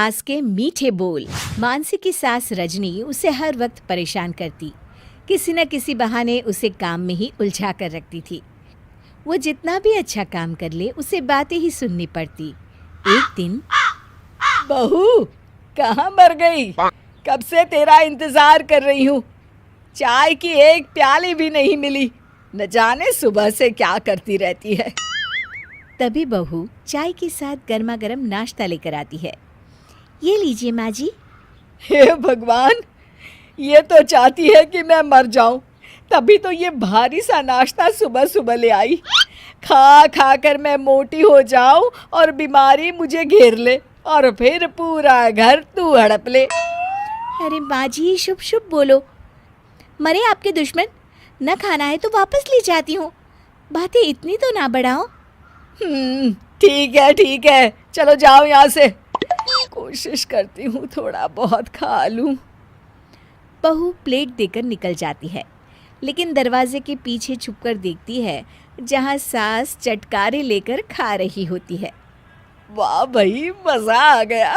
सास के मीठे बोल। मानसी की सास रजनी उसे हर वक्त परेशान करती, किसी न किसी बहाने उसे काम में ही उलझा कर रखती थी। वो जितना भी अच्छा काम कर ले उसे बातें ही सुननी पड़ती। एक दिन, बहू कहाँ मर गई? कब से तेरा इंतजार कर रही हूँ। चाय की एक प्याली भी नहीं मिली। न जाने सुबह से क्या करती रहती है। तभी बहू चाय के साथ गर्मा गर्म नाश्ता लेकर आती है। ये लीजिए माँ जी। हे भगवान, ये तो चाहती है कि मैं मर जाऊं, तभी तो ये भारी सा नाश्ता सुबह सुबह ले आई। खा खा कर मैं मोटी हो जाऊं और बीमारी मुझे घेर ले और फिर पूरा घर तू हड़प ले। अरे माँ जी, शुभ शुभ बोलो। मरे आपके दुश्मन, न खाना है तो वापस ले जाती हूँ। बातें इतनी तो ना बढ़ाओ। ठीक है, चलो जाओ यहाँ से। कोशिश करती हूँ थोड़ा बहुत खा लूँ। बहू प्लेट देकर निकल जाती है, लेकिन दरवाजे के पीछे छुपकर देखती है जहाँ सास चटकारे लेकर खा रही होती है। वाह भाई, मज़ा आ गया।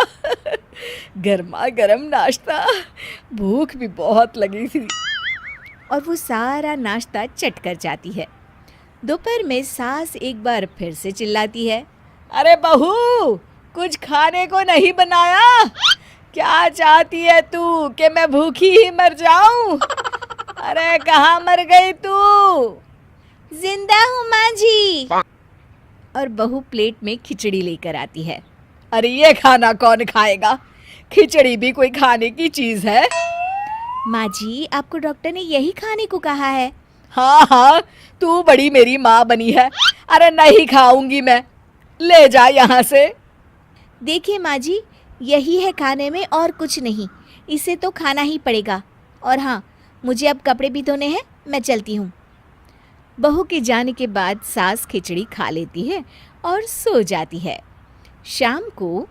गर्मा गर्म नाश्ता, भूख भी बहुत लगी थी। और वो सारा नाश्ता चट कर जाती है। दोपहर में सास एक बार फिर से चिल्लाती है, अरे बहू, कुछ खाने को नहीं बनाया? क्या चाहती है तू कि मैं भूखी ही मर जाऊं? अरे कहाँ मर गई तू? जिंदा हूँ माँ जी। और बहू प्लेट में खिचड़ी लेकर आती है। अरे ये खाना कौन खाएगा? खिचड़ी भी कोई खाने की चीज है? माँ जी, आपको डॉक्टर ने यही खाने को कहा है। हाँ, तू बड़ी मेरी माँ बनी है। अरे नहीं खाऊंगी मैं, ले जा यहाँ से। देखिए माँ जी, यही है खाने में और कुछ नहीं। इसे तो खाना ही पड़ेगा। और हाँ, मुझे अब कपड़े भी धोने हैं, मैं चलती हूँ। बहू के जाने के बाद सास खिचड़ी खा लेती है और सो जाती है। शाम को,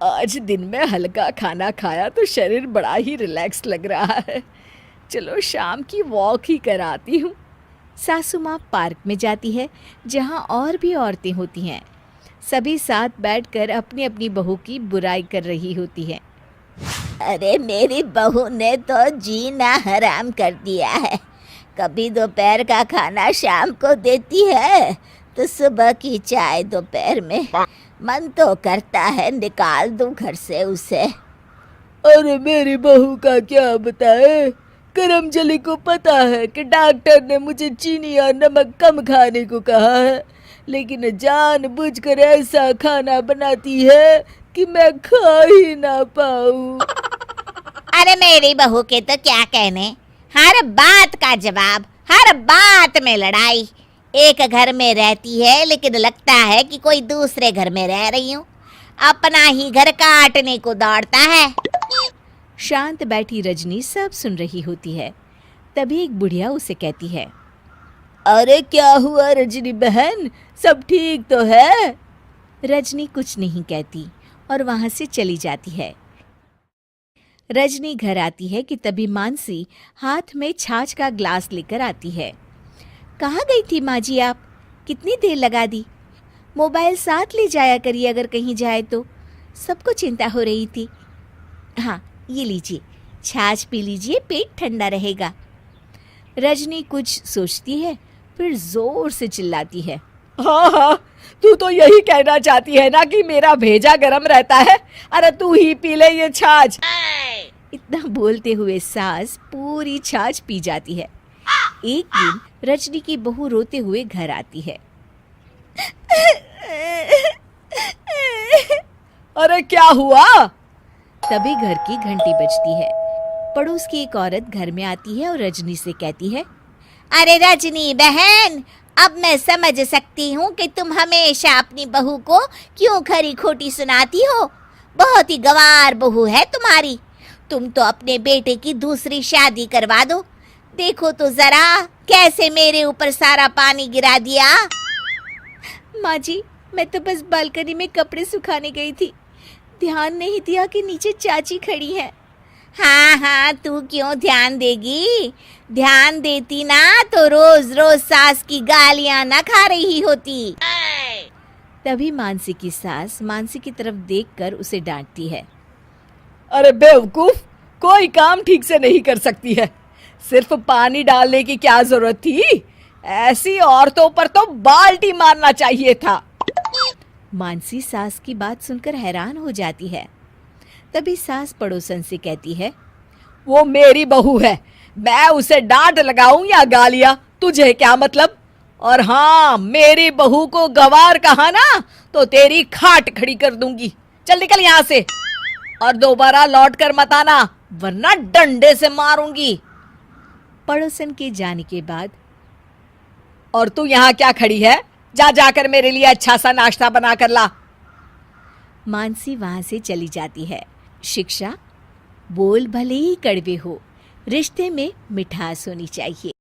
आज दिन में हल्का खाना खाया तो शरीर बड़ा ही रिलैक्स लग रहा है। चलो शाम की वॉक ही कराती हूँ। सासू माँ पार्क में जाती है जहाँ और भी औरतें होती हैं। सभी साथ बैठकर अपनी अपनी बहू की बुराई कर रही होती है। अरे मेरी बहू ने तो जीना हराम कर दिया है। कभी दोपहर का खाना शाम को देती है तो सुबह की चाय दोपहर में। मन तो करता है निकाल दूं घर से उसे। अरे मेरी बहू का क्या बताए। करमजली को पता है कि डॉक्टर ने मुझे चीनी और नमक कम खाने को कहा है, लेकिन जानबूझकर ऐसा खाना बनाती है कि मैं खा ही ना पाऊँ। अरे मेरी बहू के तो क्या कहने, हर बात का जवाब, हर बात में लड़ाई। एक घर में रहती है लेकिन लगता है कि कोई दूसरे घर में रह रही हूँ। अपना ही घर काटने को दौड़ता है। शांत बैठी रजनी सब सुन रही होती है। तभी एक बुढ़िया उसे कहती है, अरे क्या हुआ रजनी बहन, सब ठीक तो है? रजनी कुछ नहीं कहती और वहां से चली जाती है। रजनी घर आती है कि तभी मानसी हाथ में छाछ का ग्लास लेकर आती है। कहाँ गई थी माँ जी आप? कितनी देर लगा दी? मोबाइल साथ ले जाया करिए अगर कहीं जाए तो। सबको चिंता हो रही थी। हाँ, ये लीजिए, छाछ पी लीजिए, पेट ठंडा रहेगा। रजनी कुछ सोचती है, फिर जोर से चिल्लाती है, हाँ, तू तो यही कहना चाहती है ना कि मेरा भेजा गरम रहता है। अरे तू ही पी ले ये छाछ। इतना बोलते हुए सास पूरी छाछ पी जाती है। एक दिन रजनी की बहू रोते हुए घर आती है। अरे क्या हुआ? तभी घर की घंटी बजती है। पड़ोस की एक औरत घर में आती है और रजनी से कहती है, अरे रजनी बहन, अब मैं समझ सकती हूँ कि तुम हमेशा अपनी बहू को क्यों खरी खोटी सुनाती हो। बहुत ही गंवार बहू है तुम्हारी। तुम तो अपने बेटे की दूसरी शादी करवा दो। देखो तो जरा कैसे मेरे ऊपर सारा पानी गिरा दिया। माँ जी, मैं तो बस बालकनी में कपड़े सुखाने गई थी, ध्यान नहीं दिया कि नीचे चाची खड़ी है। हाँ, तू क्यों ध्यान देगी? ध्यान देती ना तो रोज रोज सास की गालियां ना खा रही होती। तभी मानसी की सास मानसी की तरफ देखकर उसे डांटती है। अरे बेवकूफ, कोई काम ठीक से नहीं कर सकती है। सिर्फ पानी डालने की क्या जरूरत थी? ऐसी औरतों पर तो बाल्टी मारना चाहिए था। मानसी सास की बात सुनकर हैरान हो जाती है। तभी सास पड़ोसन से कहती है, वो मेरी बहू है, मैं उसे डांट लगाऊं या गालियां, तुझे क्या मतलब? और हाँ, मेरी बहू को गवार कहा ना तो तेरी खाट खड़ी कर दूंगी। चल निकल यहाँ से, और दोबारा लौट कर मत आना, वरना डंडे से मारूंगी। पड़ोसन के जाने के बाद और तू यहाँ क्या खड़ी है? जा जाकर मेरे लिए अच्छा सा नाश्ता बना कर ला। मानसी वहां से चली जाती है। शिक्षा, बोल भले ही कड़वे हो, रिश्ते में मिठास होनी चाहिए।